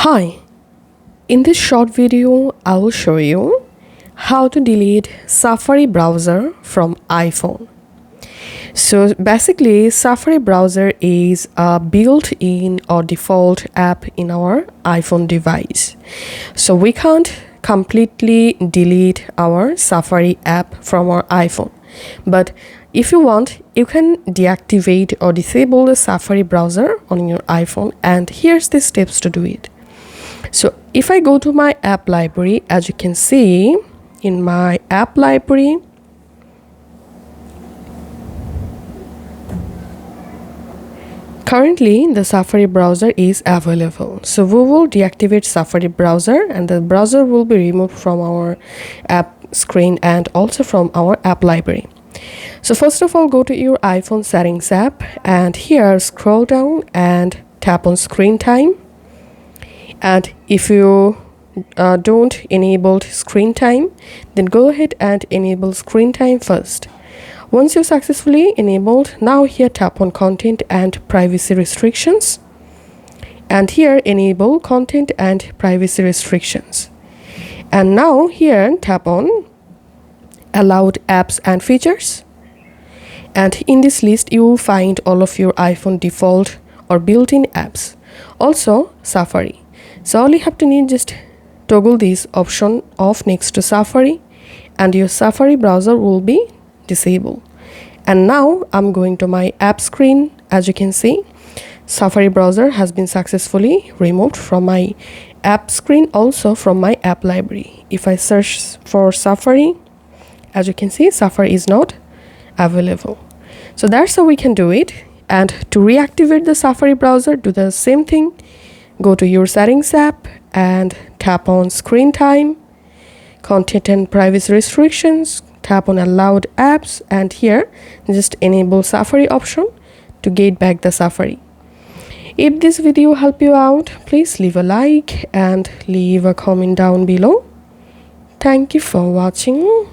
Hi, in this short video, I will show you how to delete Safari browser from iPhone. So basically, Safari browser is a built-in or default app in our iPhone device. So we can't completely delete our Safari app from our iPhone. But if you want, you can deactivate or disable the Safari browser on your iPhone, and here's the steps to do it. So if I go to my app library, as you can see in my app library, currently the Safari browser is available. So we will deactivate Safari browser and the browser will be removed from our app screen and also from our app library. So first of all, go to your iPhone settings app and here scroll down and tap on screen time. And if you don't enable screen time, then go ahead and enable screen time first. Once you successfully enabled, now here tap on content and privacy restrictions, and here enable content and privacy restrictions, and now here tap on allowed apps and features, and in this list you will find all of your iPhone default or built-in apps, also Safari. So all you have to need, just toggle this option off next to Safari and your Safari browser will be disabled. And now I'm going to my app screen. As you can see, Safari browser has been successfully removed from my app screen, also from my app library. If I search for Safari, as you can see, Safari is not available. So that's how we can do it. And to reactivate the Safari browser, do the same thing. Go to your settings app and tap on screen time, content and privacy restrictions, tap on allowed apps, and here just enable Safari option to get back the Safari. If this video helped you out, please leave a like and leave a comment down below. Thank you for watching.